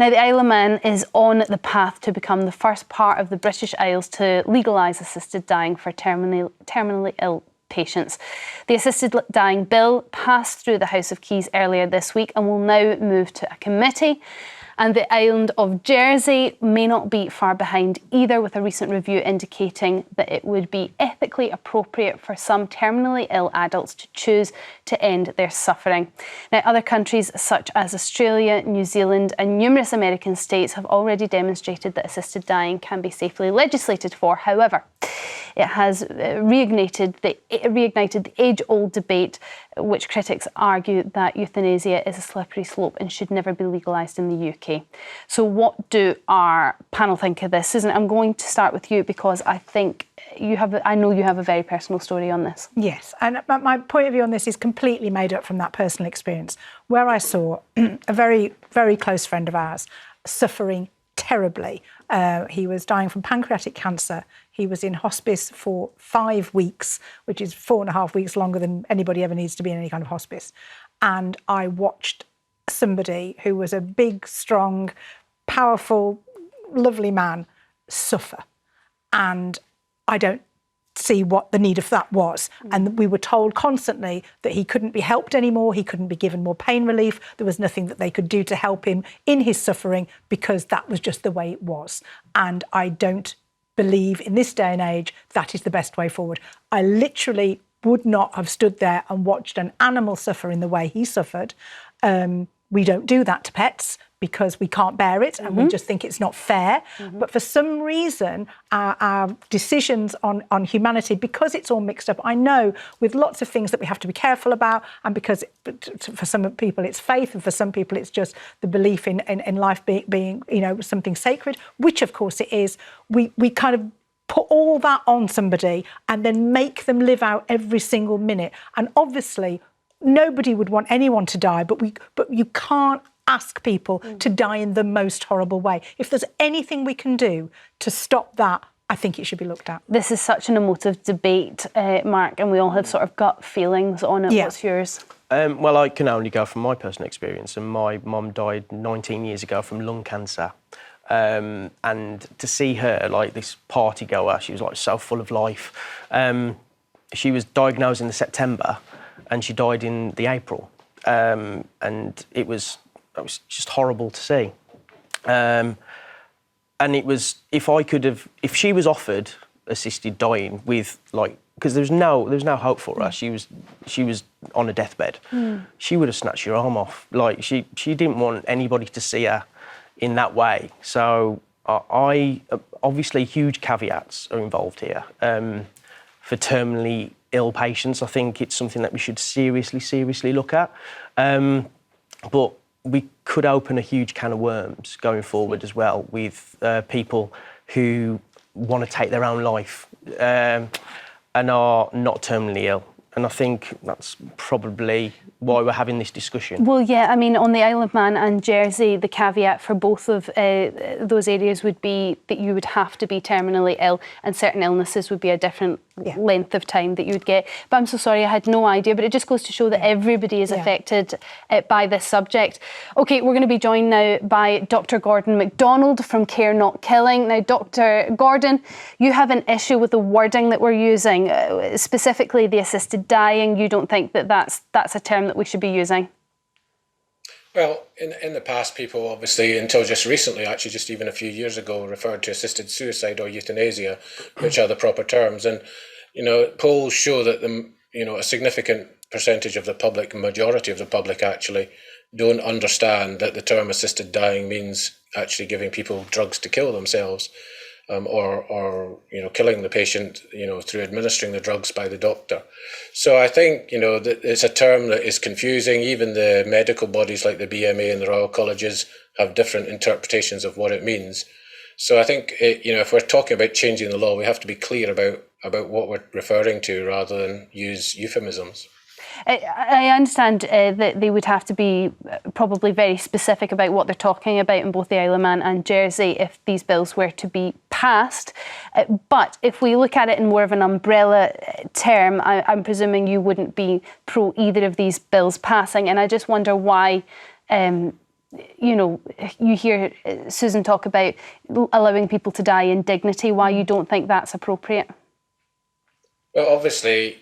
Now, the Isle of Man is on the path to become the first part of the British Isles to legalise assisted dying for terminally ill patients. The assisted dying bill passed through the House of Keys earlier this week and will now move to a committee. And the island of Jersey may not be far behind either, with a recent review indicating that it would be ethically appropriate for some terminally ill adults to choose to end their suffering. Now, other countries such as Australia, New Zealand and numerous American states have already demonstrated that assisted dying can be safely legislated for. However, it has reignited the age-old debate, which critics argue that euthanasia is a slippery slope and should never be legalised in the UK. So what do our panel think of this? Susan, I'm going to start with you because I think I know you have a very personal story on this. Yes, and my point of view on this is completely made up from that personal experience, where I saw a very, very close friend of ours suffering terribly. He was dying from pancreatic cancer. He was in hospice for 5 weeks, which is 4.5 weeks longer than anybody ever needs to be in any kind of hospice. And I watched somebody who was a big, strong, powerful, lovely man suffer. And I don't see what the need of that was. And we were told constantly that he couldn't be helped anymore, he couldn't be given more pain relief, there was nothing that they could do to help him in his suffering because that was just the way it was. And I don't believe in this day and age that is the best way forward. I literally would not have stood there and watched an animal suffer in the way he suffered. We don't do that to pets because we can't bear it and we just think it's not fair. But for some reason, our decisions on humanity, because it's all mixed up, I know with lots of things that we have to be careful about, and because for some people it's faith and for some people it's just the belief in life being something sacred, which of course it is, we kind of put all that on somebody and then make them live out every single minute. And obviously, nobody would want anyone to die, but you can't ask people to die in the most horrible way. If there's anything we can do to stop that, I think it should be looked at. This is such an emotive debate, Mark, and we all have sort of gut feelings on it. Yeah. What's yours? Well, I can only go from my personal experience, and my mum died 19 years ago from lung cancer. And to see her, like this party goer, she was like so full of life. She was diagnosed in the September and she died in the April. And it was just horrible to see. And it was, if she was offered assisted dying with because there was no hope for her. She was on a deathbed. She would have snatched your arm off. Like she didn't want anybody to see her in that way. So I obviously huge caveats are involved here. For terminally ill patients, I think it's something that we should seriously look at. But we could open a huge can of worms going forward as well with people who want to take their own life and are not terminally ill. And I think that's probably why we're having this discussion. Well, yeah, I mean, on the Isle of Man and Jersey, the caveat for both of those areas would be that you would have to be terminally ill, and certain illnesses would be a different length of time that you would get. But I'm so sorry, I had no idea, but it just goes to show that everybody is affected by this subject. OK, we're going to be joined now by Dr Gordon MacDonald from Care Not Killing. Now, Dr Gordon, you have an issue with the wording that we're using, specifically the assisted dying. You don't think that that's a term that we should be using? Well, in the past, people obviously, until just recently, actually just even a few years ago, referred to assisted suicide or euthanasia, which are the proper terms. And, polls show that a significant percentage of the public, majority of the public actually, don't understand that the term assisted dying means actually giving people drugs to kill themselves. Or killing the patient, through administering the drugs by the doctor. So I think, that it's a term that is confusing. Even the medical bodies like the BMA and the Royal Colleges have different interpretations of what it means. So I think, if we're talking about changing the law, we have to be clear about what we're referring to rather than use euphemisms. I understand that they would have to be probably very specific about what they're talking about in both the Isle of Man and Jersey if these bills were to be passed. But if we look at it in more of an umbrella term, I'm presuming you wouldn't be pro either of these bills passing. And I just wonder why you hear Suzan talk about allowing people to die in dignity, why you don't think that's appropriate? Well, obviously,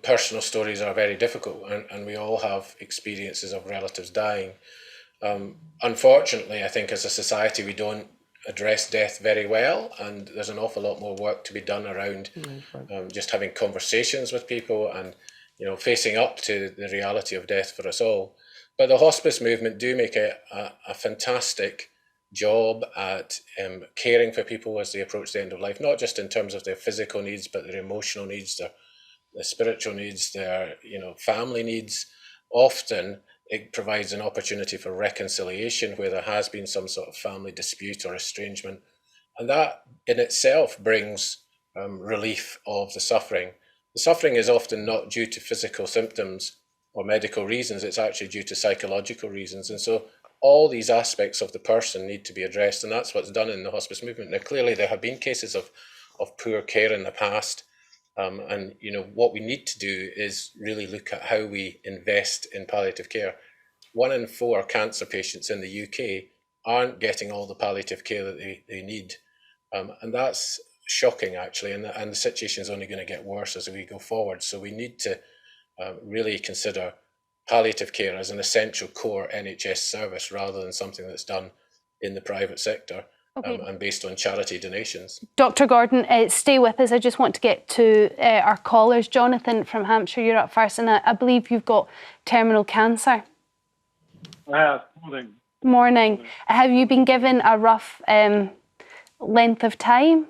personal stories are very difficult, and we all have experiences of relatives dying. Unfortunately, I think as a society, we don't address death very well, and there's an awful lot more work to be done around just having conversations with people and facing up to the reality of death for us all. But the hospice movement do make a fantastic job at caring for people as they approach the end of life, not just in terms of their physical needs, but their emotional needs, their spiritual needs, their family needs. Often it provides an opportunity for reconciliation where there has been some sort of family dispute or estrangement, and that in itself brings relief of the suffering. The suffering is often not due to physical symptoms or medical reasons, it's actually due to psychological reasons. And so all these aspects of the person need to be addressed, and that's what's done in the hospice movement. Now, clearly there have been cases of poor care in the past, and what we need to do is really look at how we invest in palliative care. 1 in 4 cancer patients in the UK aren't getting all the palliative care that they need, and that's shocking actually, and the situation is only going to get worse as we go forward. So we need to really consider palliative care as an essential core NHS service rather than something that's done in the private sector. Okay. And based on charity donations. Dr. Gordon, stay with us. I just want to get to our callers. Jonathan from Hampshire, you're up first, and I believe you've got terminal cancer. Morning. Morning. Have you been given a rough length of time?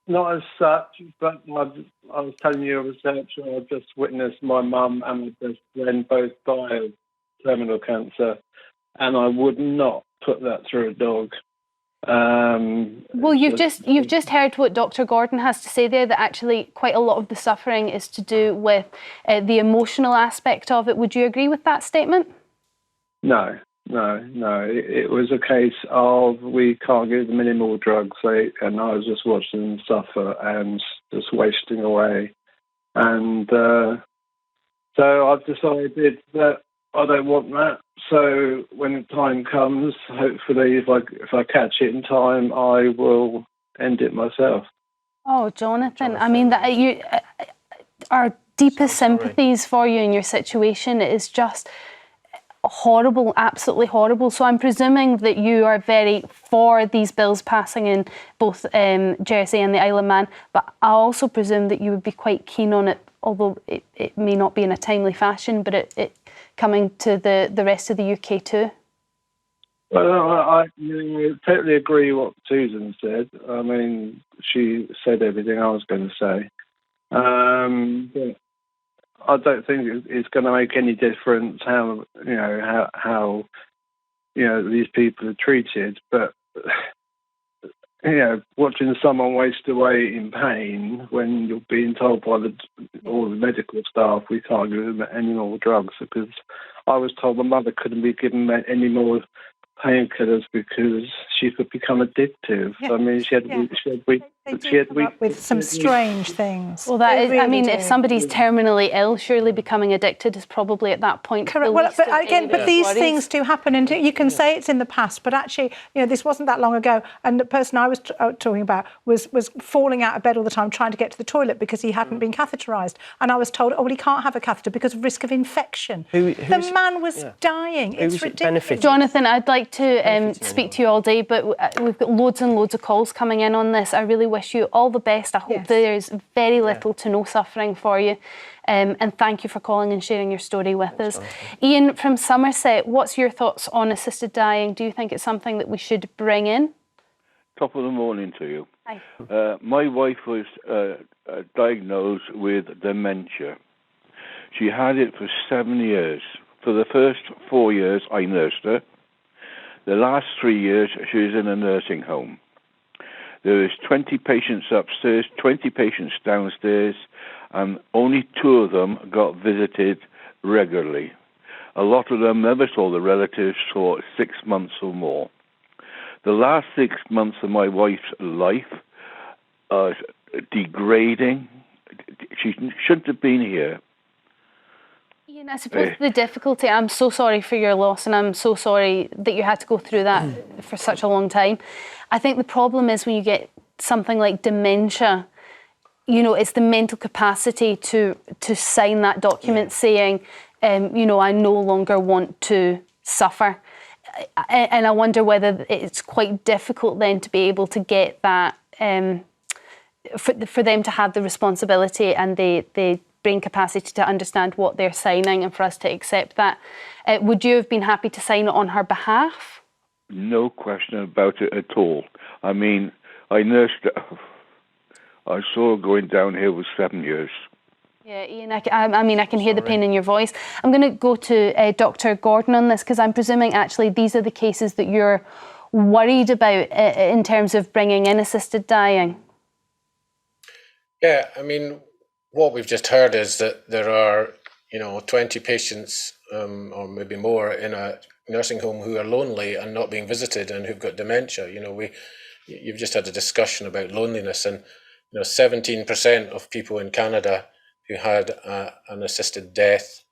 Not as such, but I was telling you a researcher, I just witnessed my mum and my best friend both die of terminal cancer, and I would not put that through a dog. Well, you've just heard what Dr. Gordon has to say there, that actually quite a lot of the suffering is to do with the emotional aspect of it. Would you agree with that statement? No. It was a case of we can't give them any more drugs, and I was just watching them suffer and just wasting away. And so I've decided that I don't want that. So when the time comes, hopefully, if I catch it in time, I will end it myself. Oh, Jonathan. I mean, our deepest sympathies for you in your situation. It is just horrible, absolutely horrible. So I'm presuming that you are very for these bills passing in both Jersey and the Isle of Man, but I also presume that you would be quite keen on it, although it may not be in a timely fashion, but it coming to the rest of the UK too. Well, I totally agree with what Suzan said. I mean, she said everything I was going to say. But I don't think it's going to make any difference how these people are treated. But watching someone waste away in pain when you're being told by all the medical staff we can't give them any more drugs, because I was told my mother couldn't be given any more painkillers because she could become addictive. Yeah. I mean, she had with some strange things. Well, that is. Really, I mean, if somebody's terminally ill, surely becoming addicted is probably at that point. Correct. Well, but these things do happen, and you can say it's in the past, but actually, this wasn't that long ago. And the person I was talking about was falling out of bed all the time, trying to get to the toilet because he hadn't been catheterised. And I was told, well, he can't have a catheter because of risk of infection. The man was dying. It's ridiculous. Jonathan, I'd like to speak to you all day, but we've got loads and loads of calls coming in on this. I really wish you all the best. I hope there's very little to no suffering for you. And thank you for calling and sharing your story with us. Ian from Somerset, what's your thoughts on assisted dying? Do you think it's something that we should bring in? Top of the morning to you. Hi. My wife was diagnosed with dementia. She had it for 7 years. For the first 4 years, I nursed her. The last 3 years, she was in a nursing home. There was 20 patients upstairs, 20 patients downstairs, and only 2 of them got visited regularly. A lot of them never saw the relatives for 6 months or more. The last 6 months of my wife's life are degrading. She shouldn't have been here. And I suppose the difficulty, I'm so sorry for your loss, and I'm so sorry that you had to go through that for such a long time. I think the problem is when you get something like dementia, you know, it's the mental capacity to sign that document saying, you know, I no longer want to suffer. And I wonder whether it's quite difficult then to be able to get that, for them to have the responsibility and the brain capacity to understand what they're signing and for us to accept that. Would you have been happy to sign it on her behalf? No question about it at all. I mean, I nursed her. I saw her going downhill with 7 years. Yeah, Ian, I mean, I can hear the pain in your voice. I'm going to go to Dr. Gordon on this, because I'm presuming actually these are the cases that you're worried about in terms of bringing in assisted dying. Yeah, I mean, what we've just heard is that there are, 20 patients or maybe more in a nursing home who are lonely and not being visited and who've got dementia. You've just had a discussion about loneliness, and 17% of people in Canada who had an assisted death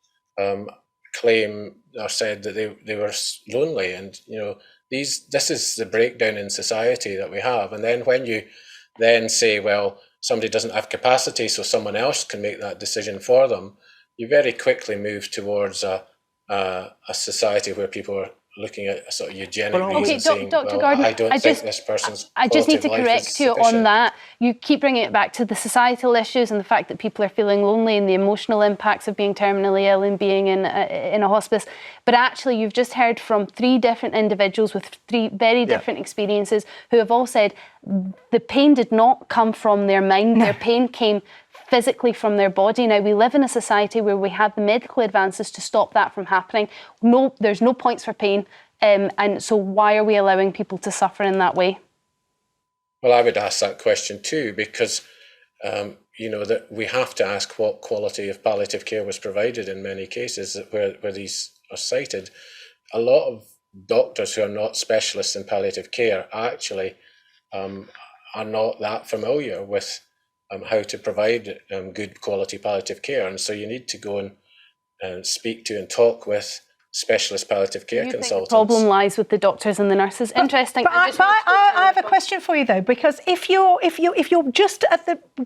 claim or said that they were lonely, and this is the breakdown in society that we have. And then when you then say, well, somebody doesn't have capacity, so someone else can make that decision for them, you very quickly move towards a society where people are looking at a sort of eugenic reason, saying, Dr. well, Gordon, I don't think this person's I just need to quality of life is correct you on sufficient. that. You keep bringing it back to the societal issues and the fact that people are feeling lonely and the emotional impacts of being terminally ill and being in a hospice. But actually, you've just heard from 3 different individuals with 3 very different experiences who have all said the pain did not come from their mind. Their pain came physically from their body. Now, we live in a society where we have the medical advances to stop that from happening. No, there's no points for pain. And so why are we allowing people to suffer in that way? Well, I would ask that question too, because, that we have to ask what quality of palliative care was provided in many cases where these are cited. A lot of doctors who are not specialists in palliative care actually are not that familiar with how to provide good quality palliative care. And so you need to go and speak to and talk with specialist palliative care consultants. Think the problem lies with the doctors and the nurses. Interesting. But I have a question for you though, because if you're just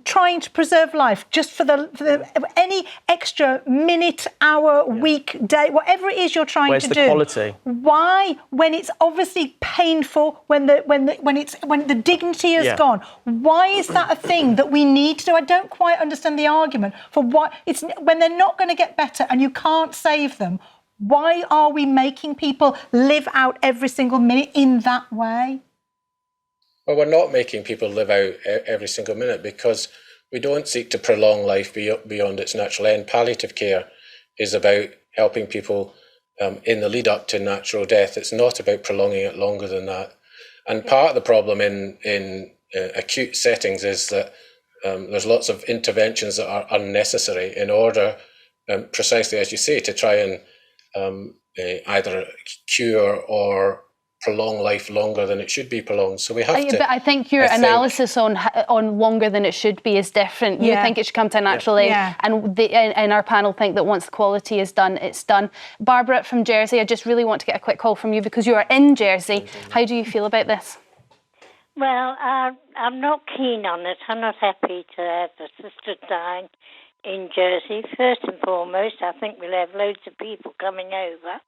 trying to preserve life, just for the any extra minute, hour, week, day, whatever it is you're trying to do. Where's the quality? Why, when it's obviously painful, when the dignity has gone, why is that a thing that we need to do? I don't quite understand the argument for why it's when they're not going to get better and you can't save them. Why are we making people live out every single minute in that way? Well, we're not making people live out every single minute because we don't seek to prolong life beyond its natural end. Palliative care is about helping people in the lead up to natural death. It's not about prolonging it longer than that. And part of the problem in acute settings is that there's lots of interventions that are unnecessary in order, precisely as you say, to try and either cure or prolong life longer than it should be prolonged. So we have to. But I think your analysis on longer than it should be is different. You think it should come to a natural end, and our panel think that once the quality is done, it's done. Barbara from Jersey, I just really want to get a quick call from you because you are in Jersey. How do you feel about this? Well, I'm not keen on it. I'm not happy to have assisted dying in Jersey. First and foremost, I think we'll have loads of people coming over.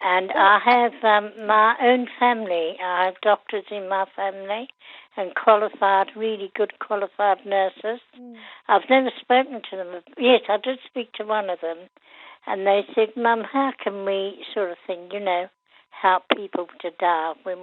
And I have my own family. I have doctors in my family and really good qualified nurses. I've never spoken to them. Yes, I did speak to one of them. And they said, Mum, how can we sort of thing, help people to die when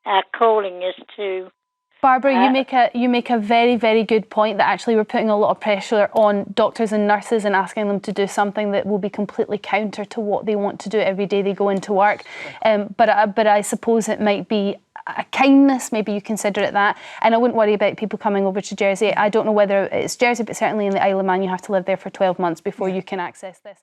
our calling is to... Barbara, you make a very, very good point that actually we're putting a lot of pressure on doctors and nurses and asking them to do something that will be completely counter to what they want to do every day they go into work. But I suppose it might be a kindness, maybe you consider it that. And I wouldn't worry about people coming over to Jersey. I don't know whether it's Jersey, but certainly in the Isle of Man you have to live there for 12 months before you can access this.